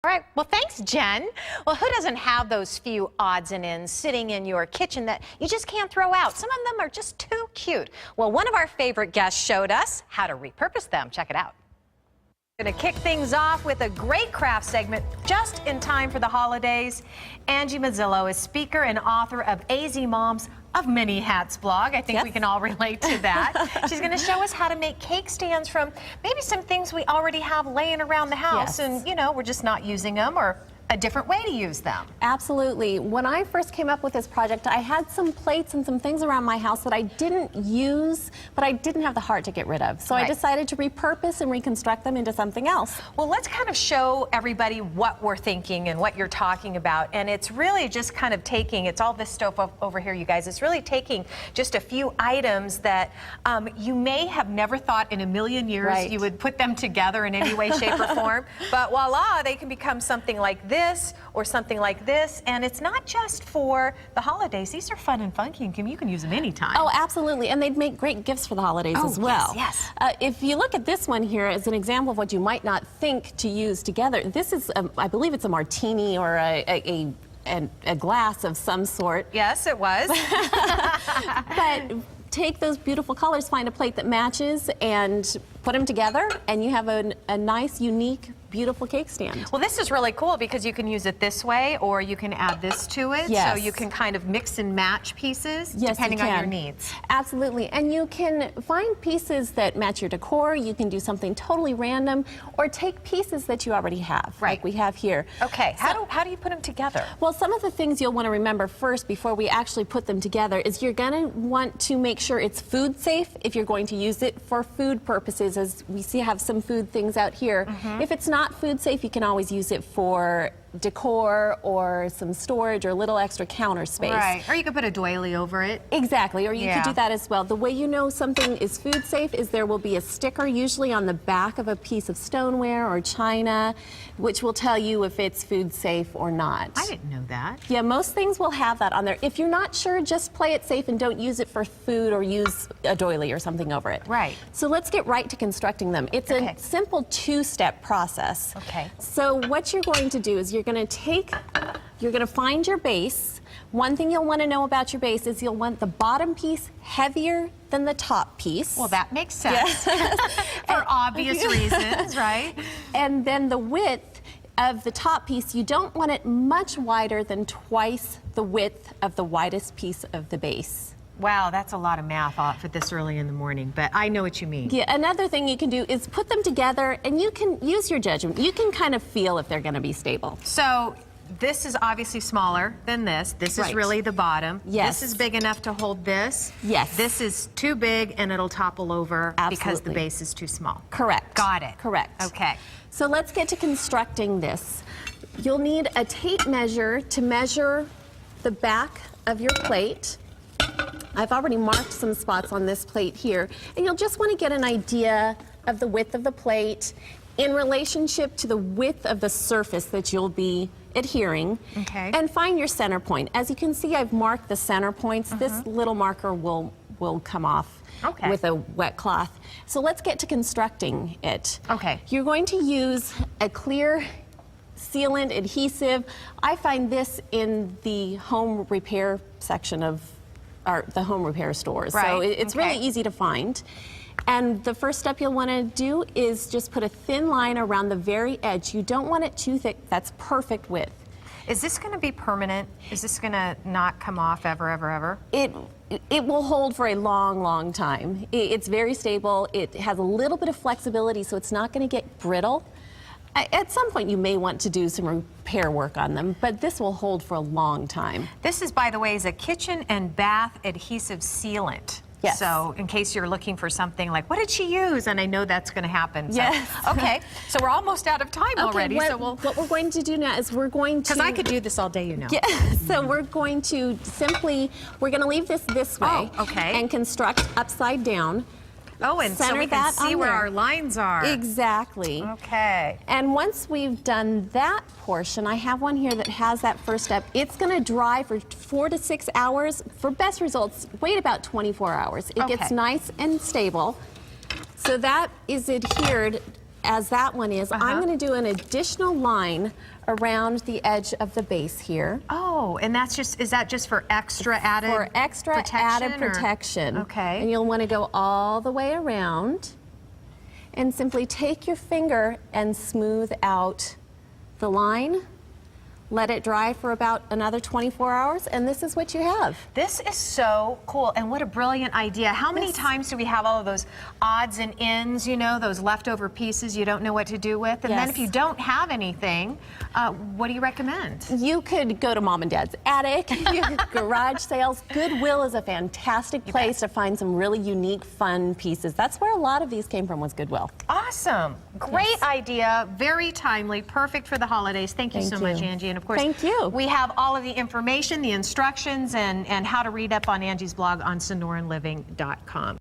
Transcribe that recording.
All right, well, thanks, Jen. Well, who doesn't have those few odds and ends sitting in your kitchen that you just can't throw out? Some of them are just too cute. Well, one of our favorite guests showed us how to repurpose them. Check it out. Going to kick things off with a great craft segment just in time for the holidays. Angie Mazzillo is speaker and author of AZ Moms of Many Hats blog. I think we can all relate to that. She's going to show us how to make cake stands from maybe some things we already have laying around the house and, you know, we're just not using them, or a different way to use them. Absolutely. When I first came up with this project, I had some plates and some things around my house that I didn't use, but I didn't have the heart to get rid of. So I decided to repurpose and reconstruct them into something else. Well, let's kind of show everybody what we're thinking and what you're talking about. And it's really just kind of taking, it's all this stuff over here, you guys. It's really taking just a few items that you may have never thought in a million years you would put them together in any way, shape, or form. But voila, they can become something like this or something like this, and it's not just for the holidays. These are fun and funky, and you can use them anytime. Oh, absolutely, and they'd make great gifts for the holidays as well. Yes. If you look at this one here as an example of what you might not think to use together, this is, I believe it's a martini or a glass of some sort. Yes, it was. But take those beautiful colors, find a plate that matches, and put them together, and you have a nice, unique, beautiful cake stand. Well, this is really cool because you can use it this way, or you can add this to it. Yes. So you can kind of mix and match pieces depending on your needs. Absolutely. And you can find pieces that match your decor. You can do something totally random, or take pieces that you already have, like we have here. Okay. How do you put them together? Well, some of the things you'll want to remember first before we actually put them together is you're going to want to make sure it's food safe if you're going to use it for food purposes, as we have some food things out here. If it's not food safe, you can always use it for decor or some storage or a little extra counter space. Right, or you could put a doily over it. Exactly, or you could do that as well. The way you know something is food safe is there will be a sticker usually on the back of a piece of stoneware or china, which will tell you if it's food safe or not. I didn't know that. Yeah, most things will have that on there. If you're not sure, just play it safe and don't use it for food or use a doily or something over it. Right. So let's get right to constructing them. It's a simple two-step process. Okay. So what you're going to do is you're going to find your base. One thing you'll want to know about your base is you'll want the bottom piece heavier than the top piece. Well, that makes sense. For obvious reasons, right? And then the width of the top piece, you don't want it much wider than twice the width of the widest piece of the base. Wow, that's a lot of math for this early in the morning, but I know what you mean. Yeah, another thing you can do is put them together, and you can use your judgment. You can kind of feel if they're going to be stable. So this is obviously smaller than this. This is really the bottom. Yes. This is big enough to hold this. Yes. This is too big and it'll topple over because the base is too small. Correct. Got it. Correct. Okay. So let's get to constructing this. You'll need a tape measure to measure the back of your plate. I've already marked some spots on this plate here, and you'll just want to get an idea of the width of the plate in relationship to the width of the surface that you'll be adhering, and find your center point. As you can see, I've marked the center points. This little marker will come off with a wet cloth. So let's get to constructing it. Okay. You're going to use a clear sealant adhesive. I find this in the home repair section of the home repair stores. So it's really easy to find. And the first step you'll want to do is just put a thin line around the very edge. You don't want it too thick. That's perfect width. Is this going to be permanent? Is this going to not come off ever, ever, ever? It will hold for a long, long time. It's very stable. It has a little bit of flexibility, so it's not going to get brittle. At some point, you may want to do some repair work on them, but this will hold for a long time. This is, by the way, is a kitchen and bath adhesive sealant. Yes. So in case you're looking for something like, what did she use? And I know that's going to happen. So, yes. Okay. So we're almost out of time already. What we're going to do now is we're going to... Because I could do this all day, you know. Yeah. So we're going to we're going to leave this way. And construct upside down. Oh, and so we can see where our lines are. Exactly. Okay. And once we've done that portion, I have one here that has that first step. It's going to dry for 4 to 6 hours. For best results, wait about 24 hours. It gets nice and stable. So that is adhered as that one is, I'm going to do an additional line around the edge of the base here. Oh, and that's just, is that just for extra added For extra added protection. Okay. And you'll want to go all the way around and simply take your finger and smooth out the line. Let it dry for about another 24 hours, and this is what you have. This is so cool, and what a brilliant idea. How many times do we have all of those odds and ends, you know, those leftover pieces you don't know what to do with? And then if you don't have anything, what do you recommend? You could go to Mom and Dad's attic, garage sales. Goodwill is a fantastic place to find some really unique, fun pieces. That's where a lot of these came from, was Goodwill. Awesome. Great idea. Very timely. Perfect for the holidays. Thank you so much, Angie. And of course, Thank you. We have all of the information, the instructions, and how to read up on Angie's blog on SonoranLiving.com.